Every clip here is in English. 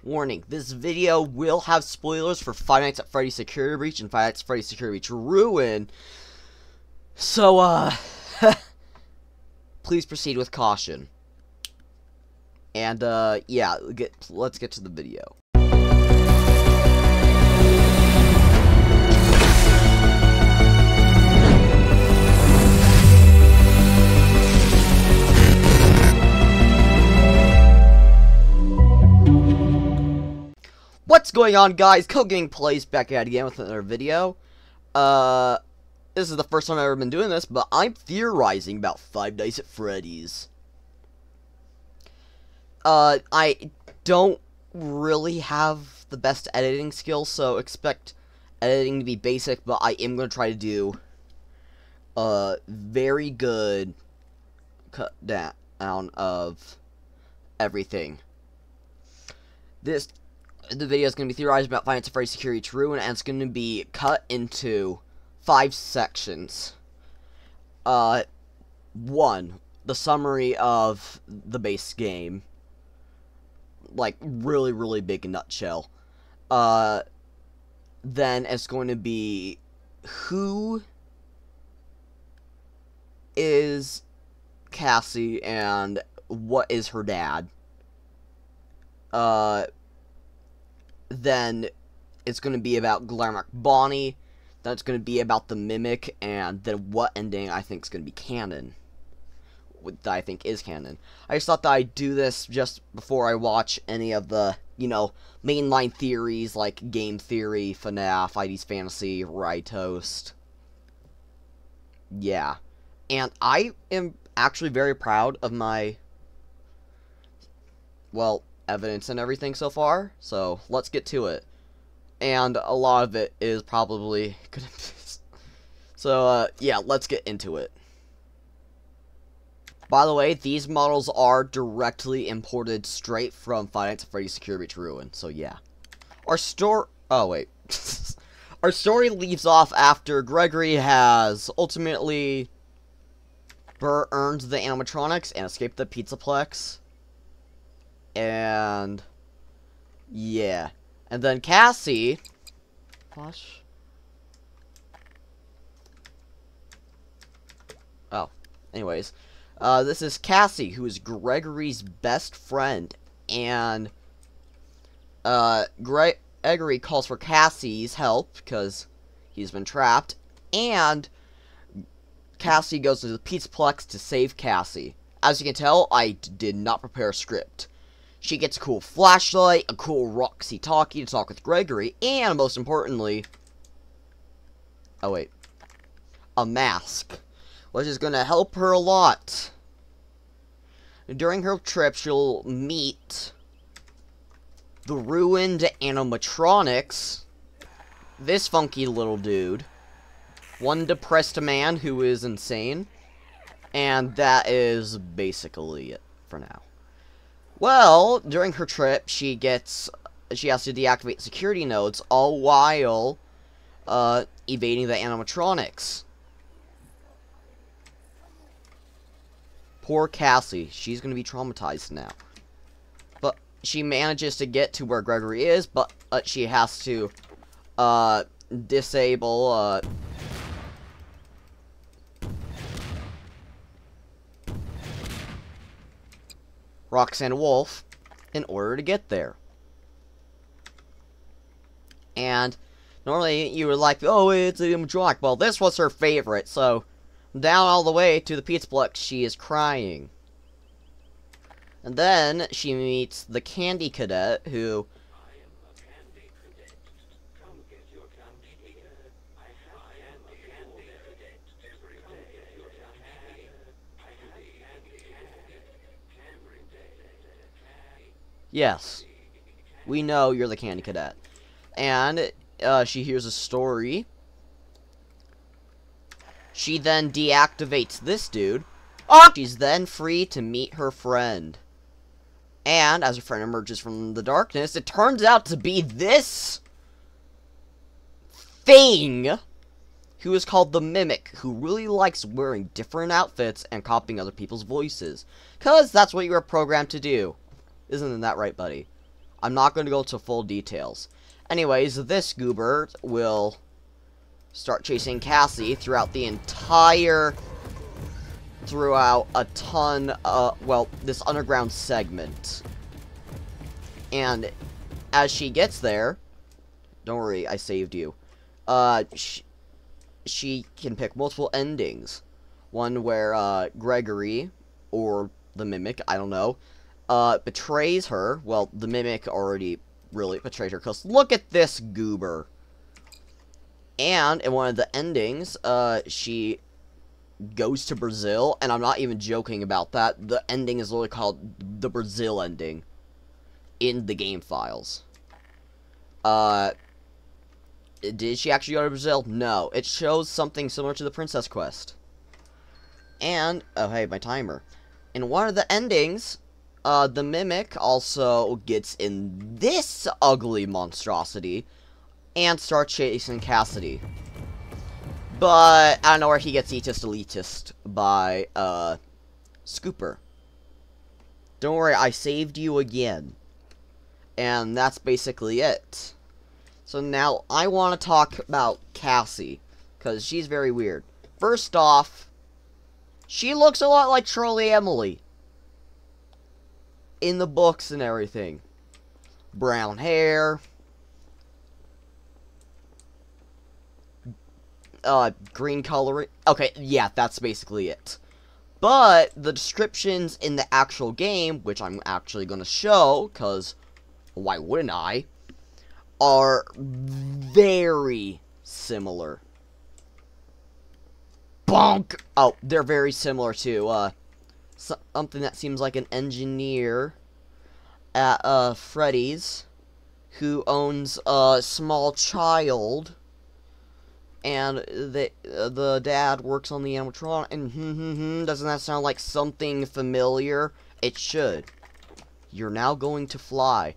Warning, this video will have spoilers for Five Nights at Freddy's Security Breach and Five Nights at Freddy's Security Breach Ruin. So, please proceed with caution. And, yeah, let's get to the video. What's going on, guys? Code Gaming Plays back at it again with another video. This is the first time I've ever been doing this, but I'm theorizing about Five Nights at Freddy's. I don't really have the best editing skills, so expect editing to be basic, but I am going to try to do a very good cut down of everything. The video is going to be theorized about Five Nights at Freddy's Security Ruin, and it's going to be cut into 5 sections. 1, the summary of the base game. Like, really big in nutshell. Then it's going to be who is Cassie and what is her dad. Then it's going to be about Glamrock Bonnie. Then it's going to be about the Mimic, and then what ending I think is going to be canon. That I think is canon. I just thought that I'd do this just before I watch any of the, mainline theories like Game Theory, FNAF, ID's Fantasy, Ride Toast. Yeah. And I am actually very proud of my, evidence and everything so far, so let's get to it. And a lot of it is probably gonna be so yeah, let's get into it. By the way, these models are directly imported straight from Five Nights at Freddy's Security Breach Ruin, so yeah. Our story our story leaves off after Gregory has ultimately earned the animatronics and escaped the Pizzaplex. And yeah, and then Cassie, anyways, this is Cassie, who is Gregory's best friend, and Gregory calls for Cassie's help because he's been trapped, and Cassie goes to the Pizzaplex to save Cassie. As you can tell, I did not prepare a script. She gets a cool flashlight, a cool Roxy talkie to talk with Gregory, and most importantly, a mask, which is going to help her a lot. During her trip, she'll meet the ruined animatronics, this funky little dude, one depressed man who is insane, and that is basically it for now. Well, during her trip, she has to deactivate security nodes, all while evading the animatronics. Poor Cassie, she's gonna be traumatized now. But she manages to get to where Gregory is, but she has to disable Roxanne Wolf in order to get there. And normally you would like, oh, it's a animatronic. Well, this was her favorite, so down all the way to the Pizzaplex, she is crying. And then she meets the Candy Cadet, who yes, we know you're the Candy Cadet. And she hears a story. She then deactivates this dude. She's then free to meet her friend. And as her friend emerges from the darkness, it turns out to be this thing who is called the Mimic, who really likes wearing different outfits and copying other people's voices. 'Cause that's what you were programmed to do. Isn't that right, buddy? I'm not going to go to full details. Anyways, this goober will start chasing Cassie throughout a ton, well, this underground segment. And as she gets there, don't worry, I saved you. She can pick multiple endings. One where, Gregory, or the Mimic, I don't know, betrays her. Well, the Mimic already really betrayed her, because look at this goober. And in one of the endings, she goes to Brazil, and I'm not even joking about that. The ending is literally called the Brazil ending in the game files. Did she actually go to Brazil? No. It shows something similar to the Princess Quest. And, oh hey, my timer. In one of the endings, the Mimic also gets in this ugly monstrosity and starts chasing Cassidy. But, I don't know where he gets elitist by, Scooper. Don't worry, I saved you again. And that's basically it. So now, I want to talk about Cassie, because she's very weird. First off, she looks a lot like Charlie Emily. In the books and everything. Brown hair. Green coloring. Okay, yeah, that's basically it. But, the descriptions in the actual game, which I'm actually going to show, because why wouldn't I, are very similar. Bonk! Oh, they're very similar to, something that seems like an engineer at, Freddy's, who owns a small child, and the dad works on the animatronic, and doesn't that sound like something familiar? It should. You're now going to fly.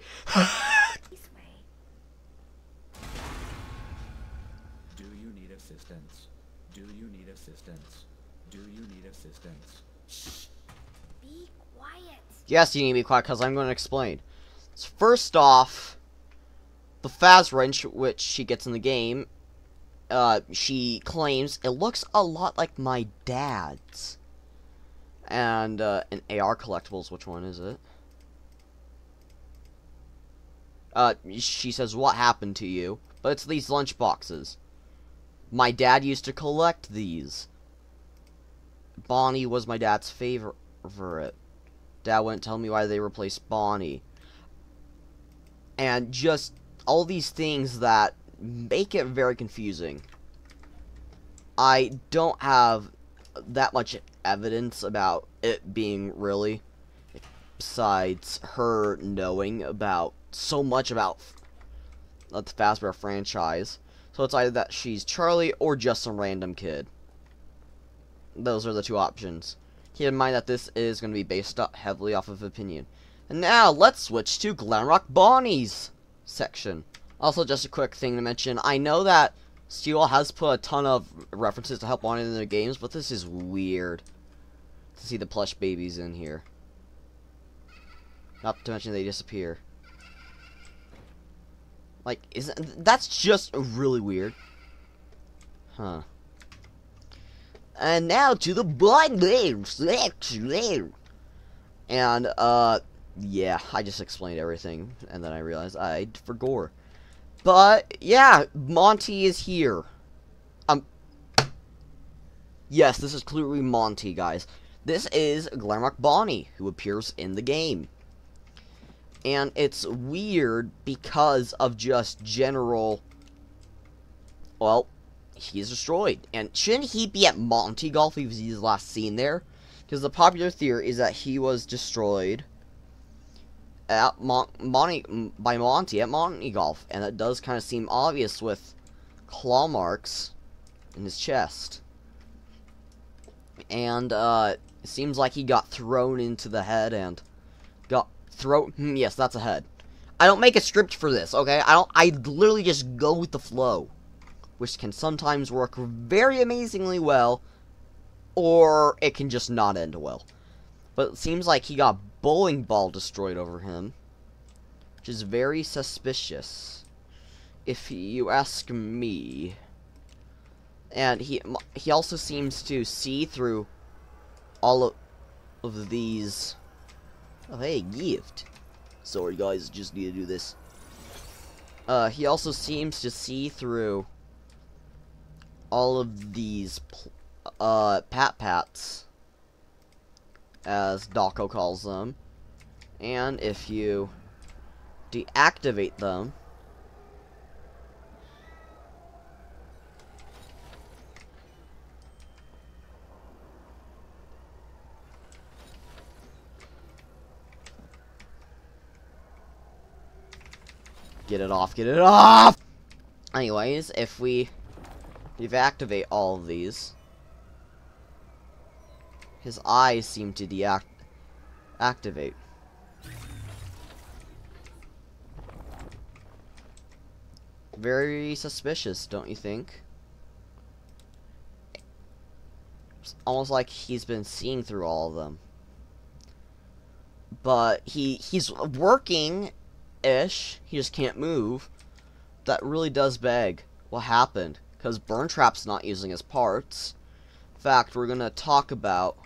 Do you need assistance? Do you need assistance? Do you need assistance? Shh. Be quiet. Yes, you need to be quiet, because I'm going to explain. So first off, the Faz wrench, which she gets in the game, she claims it looks a lot like my dad's. And, an AR collectibles, which one is it? She says, what happened to you? But it's these lunch boxes. My dad used to collect these. Bonnie was my dad's favorite. Dad wouldn't tell me why they replaced Bonnie. And just all these things that make it very confusing. I don't have that much evidence about it being really, besides her knowing about so much about the Fazbear franchise. So it's either that she's Charlie or just some random kid. Those are the two options. Keep in mind that this is going to be based heavily off of opinion. And now, let's switch to Glamrock Bonnie's section. Also, just a quick thing to mention, I know that Steel has put a ton of references to help Bonnie in their games, but this is weird to see the plush babies in here. Not to mention they disappear. Like, that's just really weird. Huh. And now to the blind name section. And, yeah, I just explained everything, and then I realized I forgot. But, yeah, Monty is here. Yes, this is clearly Monty, guys. This is Glamrock Bonnie, who appears in the game. And it's weird because of just general, well, he's destroyed. And shouldn't he be at Monty Golf if he's last seen there? Because the popular theory is that he was destroyed at by Monty at Monty Golf. And that does kind of seem obvious with claw marks in his chest. And, it seems like he got thrown into the head and got yes, that's a head. I don't make a script for this, okay? I literally just go with the flow, which can sometimes work very amazingly well, or it can just not end well. But it seems like he got bowling ball destroyed over him. which is very suspicious, if you ask me. And he also seems to see through all of these. Oh, hey, gift. Sorry, guys, just need to do this. He also seems to see through all of these pat-pats, as Dako calls them. And if you deactivate them, get it off, get it off! Anyways, if we deactivate all of these, his eyes seem to deactivate. Very suspicious, don't you think? It's almost like he's been seeing through all of them. But he's working-ish. He just can't move. That really does beg what happened. Because Burntrap's not using his parts. In fact, we're gonna talk about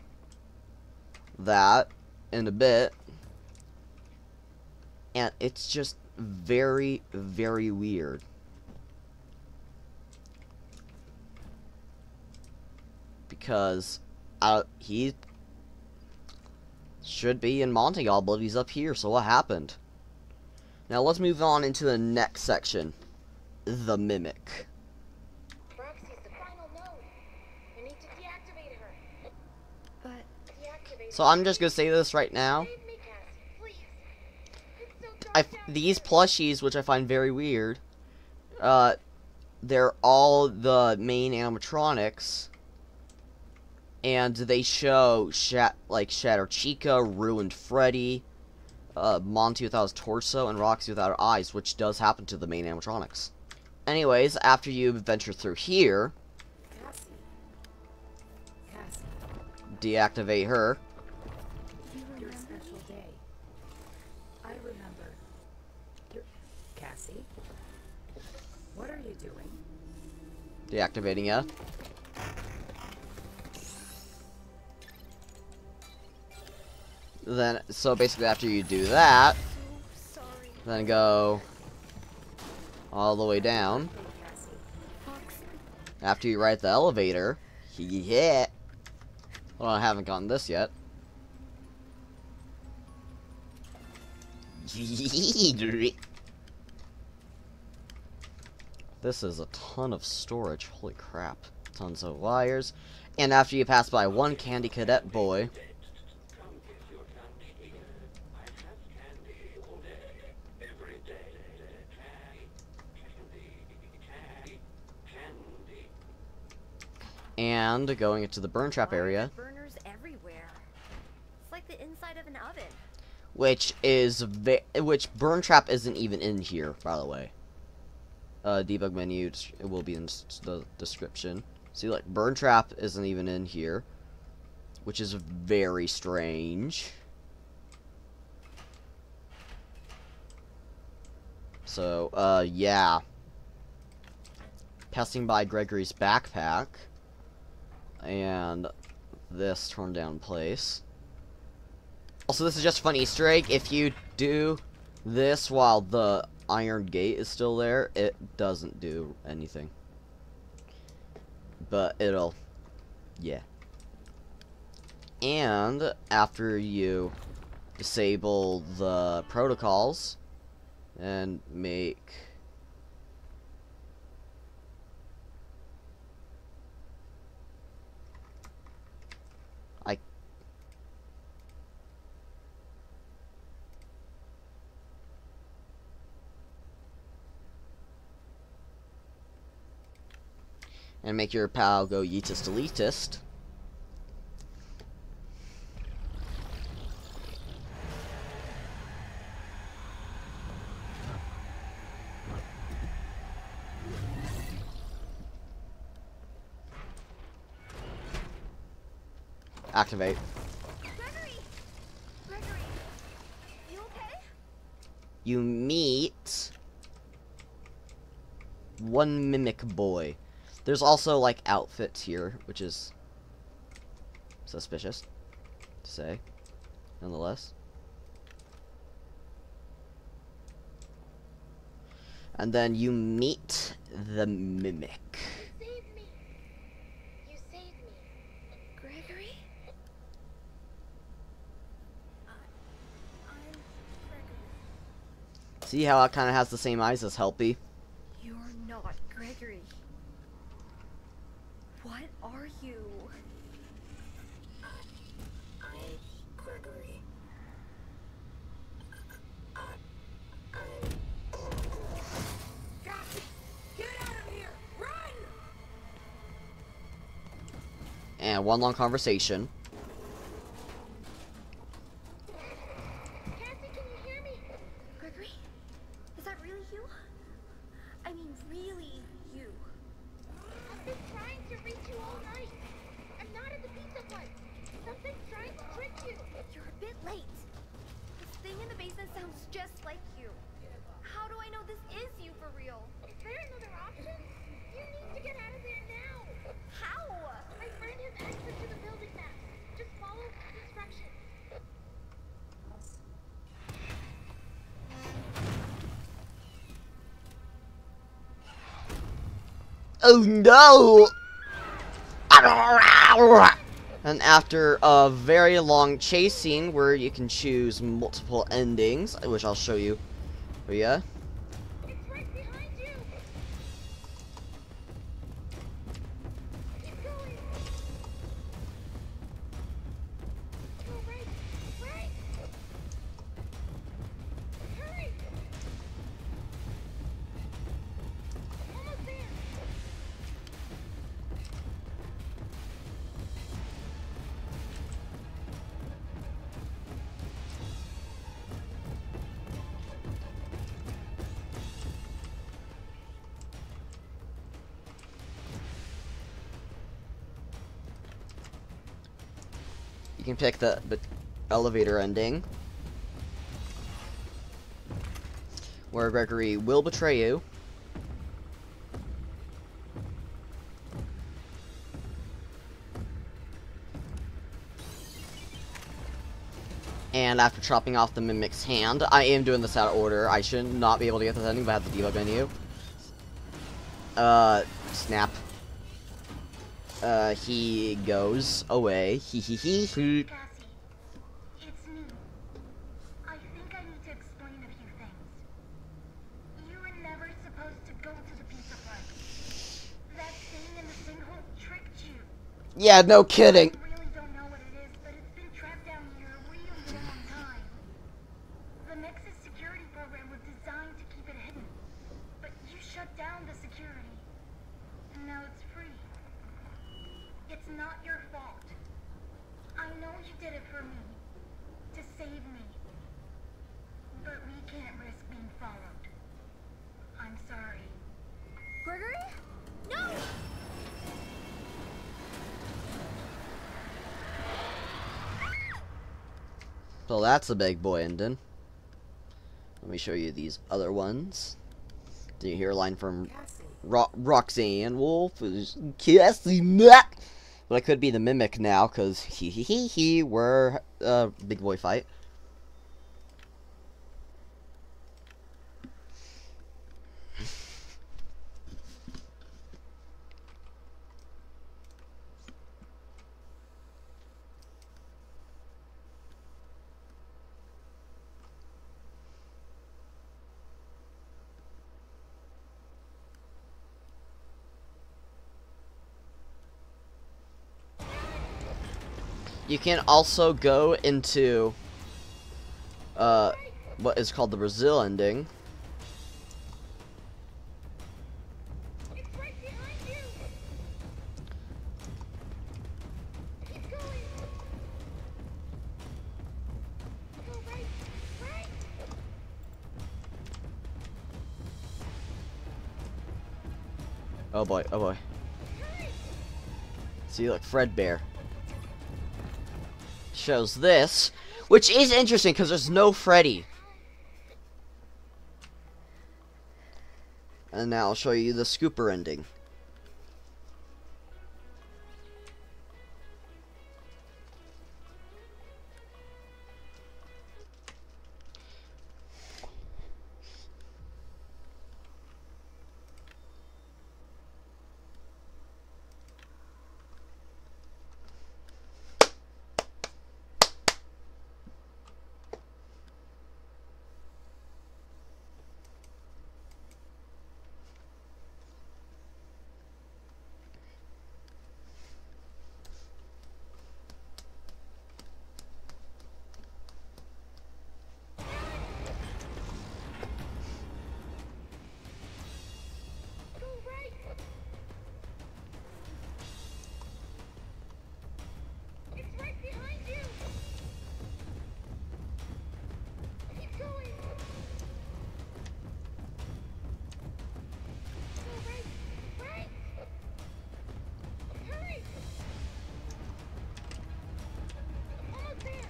that in a bit. And it's just very, very weird. Because he should be in Montegal, but he's up here, so what happened? Now let's move on into the next section. The Mimic. Roxy's the final node. We need to deactivate her. But deactivate So I'm just gonna say this right now. Save me, Cassie, please. It's so dark down These here. plushies, which I find very weird, they're all the main animatronics, and they show like Shatter Chica, Ruined Freddy, Monty without his torso, and Roxy without her eyes, which does happen to the main animatronics. Anyways, after you venture through here, Cassie, deactivate her. your special day. I remember. Cassie, what are you doing? Deactivating ya. Then, so basically after you do that, So sorry. then go all the way down. Cassie, Roxy. After you ride the elevator, yeah. Well, I haven't gotten this yet. This is a ton of storage. Holy crap. Tons of wires. And after you pass by one Candy Cadet boy, and going into the burn trap area, Burners everywhere. It's like the inside of an oven. which burn trap isn't even in here, by the way. Debug menu, it will be in the description. See, like, burn trap isn't even in here, which is very strange. So, yeah. Passing by Gregory's backpack, and this torn down place. Also, this is just a fun Easter egg. If you do this while the iron gate is still there, it doesn't do anything. But it'll, yeah. And after you disable the protocols and make and make your pal go yeetist elitist. Activate. Gregory! Gregory! You okay? you meet one mimic boy. There's also, like, outfits here, which is suspicious to say, nonetheless. And then you meet the mimic. You saved me. You saved me. Gregory? I'm Gregory. See how it kind of has the same eyes as Helpy? You're not Gregory. What are you? I'm Gregory. Get out of here! Run! And one long conversation. Cassie, can you hear me? Gregory? Is that really you? I mean, really you? I've been trying to reach you all night. I'm not at the pizza place. Something's trying to trick you. You're a bit late. This thing in the basement sounds just like you. How do I know this is you for real? Is there another option? You need to get out of there now. How? My friend has access to the building map. Just follow the instructions. Oh no! And after a very long chase scene where you can choose multiple endings, which I'll show you. But yeah. It's right behind you. Keep going. Go right. Right. Hurry. Almost there. You can pick the elevator ending, where Gregory will betray you. And after chopping off the mimic's hand, I am doing this out of order. I should not be able to get this ending, but I have the debug menu. Snap. He goes away. He. Cassie, it's me. I think I need to explain a few things. You were never supposed to go to the pizza place. That thing in the sinkhole tricked you. Yeah, no kidding. I really don't know what it is, but it's been trapped down here a really long time. The Nexus security program was designed to keep it hidden, but you shut down the security, and now it's free. It's not your fault. I know you did it for me, to save me, but we can't risk being followed. I'm sorry. Gregory? No! So that's a big boy ending. Let me show you these other ones. Do you hear a line from Cassie. Roxanne Wolf? Cassie, nah. But it could be the mimic now, because we're a big boy fight. You can also go into what is called the Brazil ending. It's right behind you. Keep going. Go right. Right. Oh boy, oh boy. Hurry. See, look, Fredbear. Shows this, which is interesting because there's no Freddy. And now I'll show you the scooper ending. Go right. It's right behind you. Keep going. Go right. Right. Hurry. Almost there.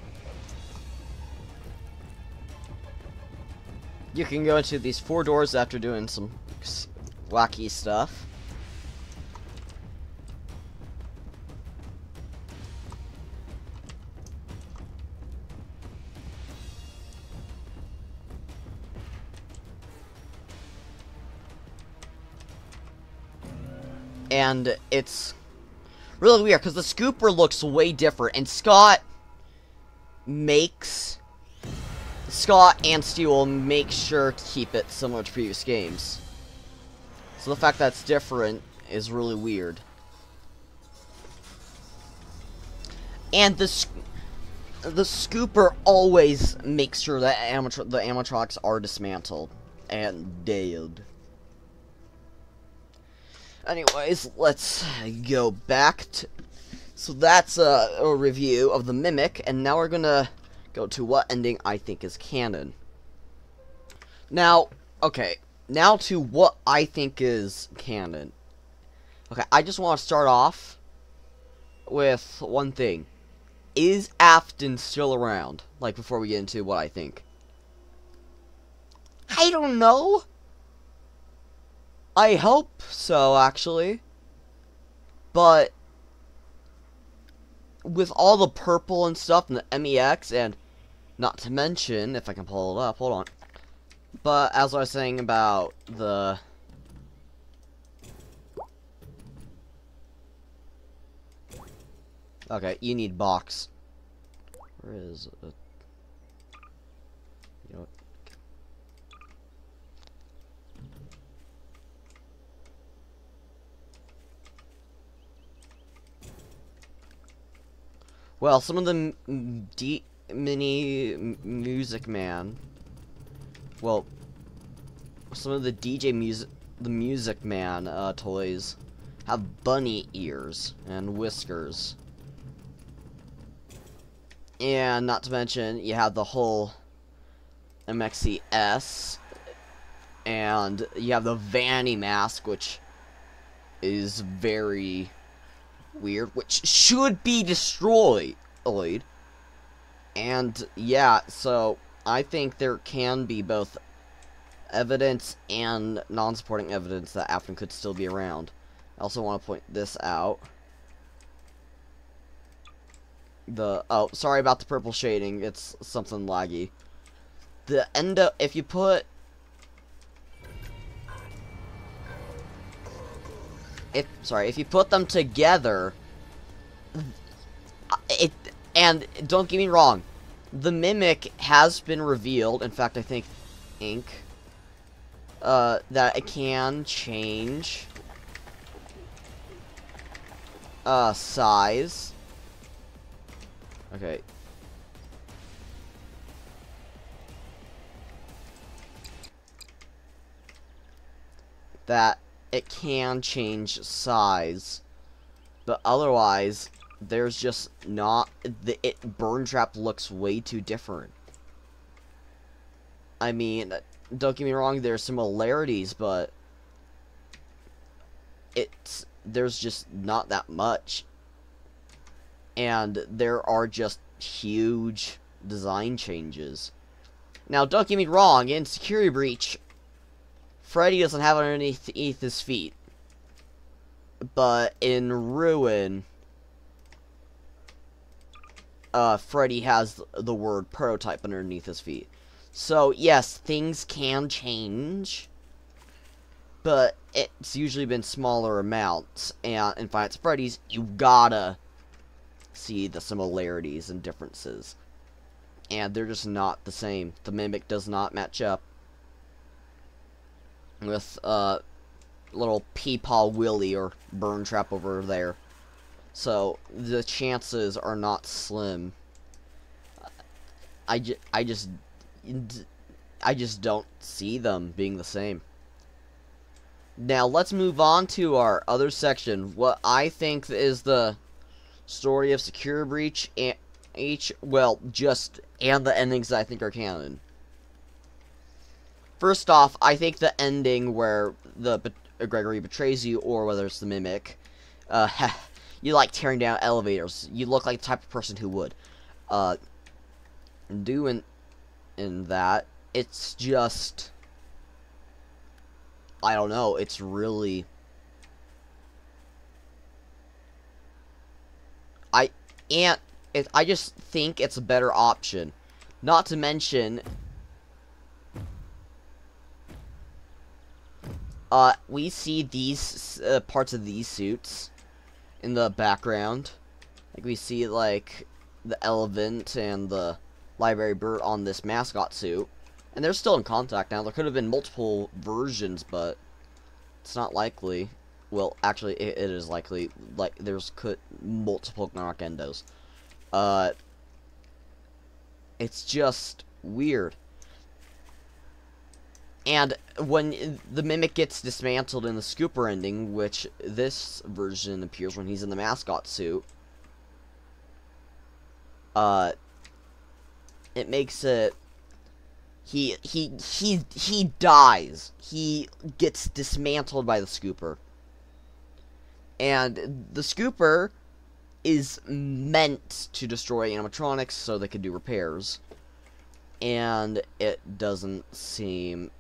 You can go into these 4 doors after doing some wacky stuff. And it's really weird because the scooper looks way different, and Scott and Steel make sure to keep it similar to previous games. So the fact that it's different is really weird. And the scooper always makes sure that the animatronics are dismantled and dead. Anyways, let's go back to... So that's a review of the Mimic, and now we're gonna go to what ending I think is canon. Now, okay, now to what I think is canon. Okay, I just want to start off with one thing. Is Afton still around? Like, before we get into what I think. I don't know. I hope so, actually. But with all the purple and stuff, and the MEX, and not to mention, if I can pull it up, hold on. But as I was saying about the... Okay, you need box. Where is it? You know what? Well, some of the mini Music Man. Well, some of the the Music Man toys have bunny ears and whiskers. And not to mention, you have the whole MXCS, and you have the Vanny mask, which is very weird, which should be destroyed. And yeah, so I think there can be both evidence and non-supporting evidence that Afton could still be around. I also want to point this out. Oh, sorry about the purple shading, it's something laggy. If you put... If you put them together, and don't get me wrong, the Mimic has been revealed, in fact, I think, that it can change, size. Okay. That it can change size, but otherwise, there's just not... Burn Trap looks way too different. I mean, don't get me wrong, there's similarities, but there's just not that much. And there are just huge design changes. Now, don't get me wrong, in Security Breach Freddy doesn't have it underneath his feet. But in Ruin, Freddy has the word prototype underneath his feet. So, yes, things can change, but it's usually been smaller amounts. And in Five Nights at Freddy's, you gotta see the similarities and differences. And they're just not the same. The Mimic does not match up with, little Peepaw Willie or Burn Trap over there. So, the chances are not slim. I just don't see them being the same. Now, let's move on to our other section. What I think is the story of Secure Breach and and the endings that I think are canon. First off, I think the ending where Gregory betrays you, or whether it's the Mimic, you like tearing down elevators. You look like the type of person who would. Doing in that, it's just, I don't know, it's really, I just think it's a better option. Not to mention, we see these parts of these suits in the background. Like, we see, like, the Elephant and the Library Bird on this mascot suit. And they're still in contact now. There could have been multiple versions, but it's not likely. Well, actually, it is likely. Like, there's multiple Narkendos. It's just weird. And when the Mimic gets dismantled in the Scooper ending, which this version appears when he's in the mascot suit, it makes it, he dies. He gets dismantled by the Scooper. And the Scooper is meant to destroy animatronics so they could do repairs. And it doesn't seem...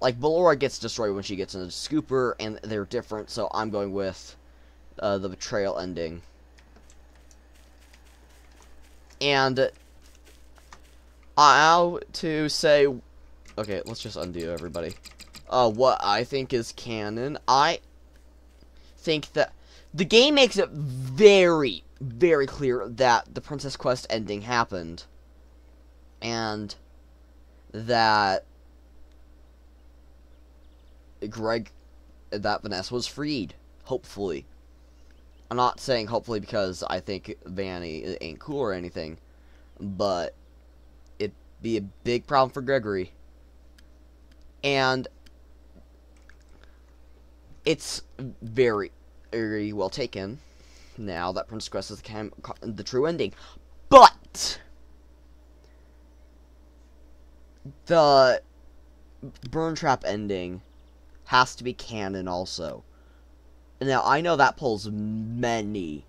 Like, Ballora gets destroyed when she gets in the Scooper, and they're different, so I'm going with the betrayal ending. And I'll to say... Okay, let's just undo everybody. What I think is canon. I think that the game makes it very, very clear that the Princess Quest ending happened. And that Vanessa was freed, hopefully. I'm not saying hopefully because I think Vanny ain't cool or anything, but it'd be a big problem for Gregory. And it's very, very well taken now that Princess Quest is the true ending. But the Burn Trap ending has to be canon also. Now, I know that pulls many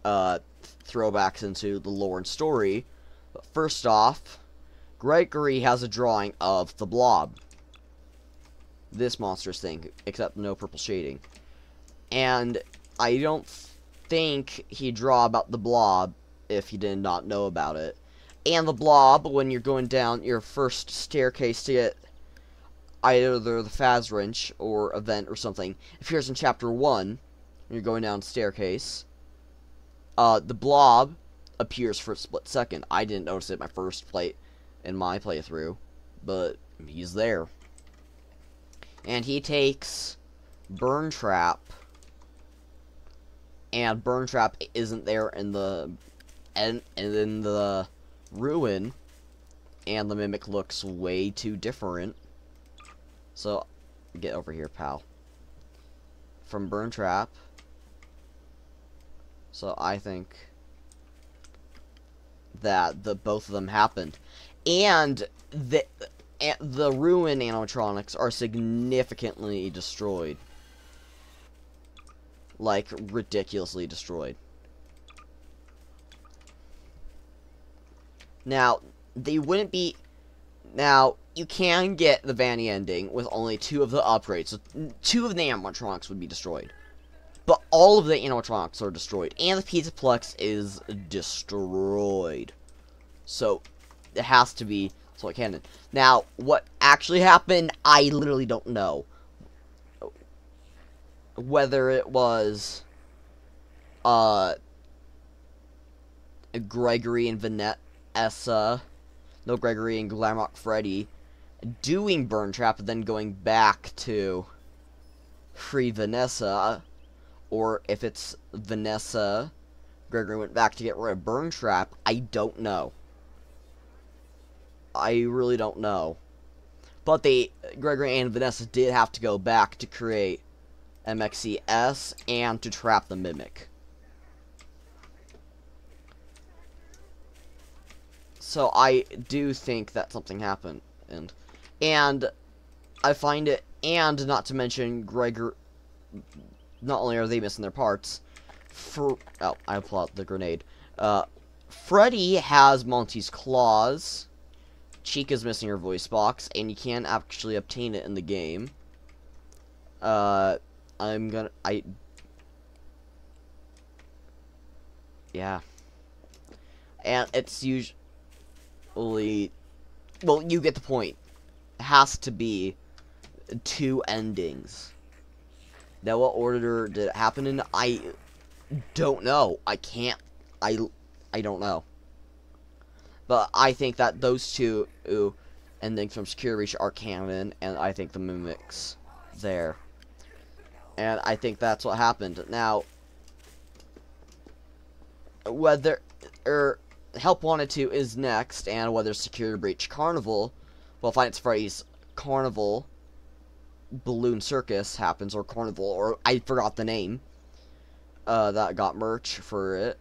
throwbacks into the lore and story. But first off, Gregory has a drawing of the Blob. This monstrous thing, except no purple shading. And I don't think he'd draw about the Blob if he did not know about it. And the Blob, when you're going down your first staircase to get either the Faz Wrench or event or something, appears in Chapter 1, when you're going down the staircase. The Blob appears for a split second. I didn't notice it in my playthrough, but he's there. And he takes Burn Trap, and Burn Trap isn't there in the Ruin, and the Mimic looks way too different. So, get over here, pal. From Burn Trap. So, I think that both of them happened. And the Ruin animatronics are significantly destroyed. Like, ridiculously destroyed. Now, they wouldn't be... Now, you can get the Vanny ending with only 2 of the upgrades. So 2 of the animatronics would be destroyed. But all of the animatronics are destroyed. And the Pizzaplex is destroyed. So, it has to be Solid Cannon. Now, what actually happened, I literally don't know. Whether it was, Gregory and Vanessa, no, Gregory and Glamrock Freddy doing Burn Trap and then going back to free Vanessa, or if it's Vanessa, Gregory went back to get rid of Burn Trap, I don't know. I really don't know. But Gregory and Vanessa did have to go back to create MXCS and to trap the Mimic. So I do think that something happened. And I find it, and not to mention Gregor, not only are they missing their parts, oh, I pull out the grenade. Freddy has Monty's claws. Chica's missing her voice box, and you can actually obtain it in the game. Yeah. And it's usually, well, you get the point. It has to be 2 endings. Now, what order did it happen in? I don't know. I don't know. But I think that those 2 endings from Secure Reach are canon, and I think the Mimic's there. And I think that's what happened. Now, whether Help Wanted 2 is next, and whether Secure Breach Carnival, well, Five Nights at Freddy's Carnival Balloon Circus happens, or Carnival, or I forgot the name, that got merch for it,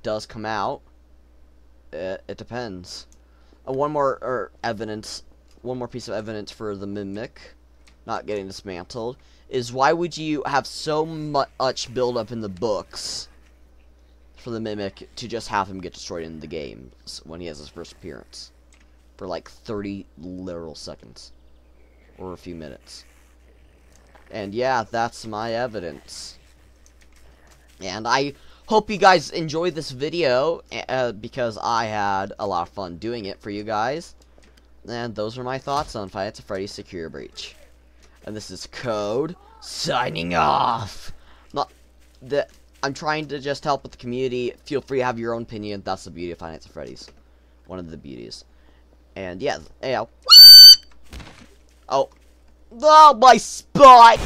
does come out. It depends. One more piece of evidence for the Mimic not getting dismantled is, why would you have so much build-up in the books for the Mimic to just have him get destroyed in the game when he has his first appearance for like 30 literal seconds or a few minutes? And yeah, that's my evidence. And I hope you guys enjoyed this video, because I had a lot of fun doing it for you guys. And those are my thoughts on Five Nights at Freddy's Secure Breach. And this is Code, signing off! I'm trying to just help with the community. Feel free to have your own opinion. That's the beauty of Five Nights at Freddy's. One of the beauties. And yeah, oh, my spot!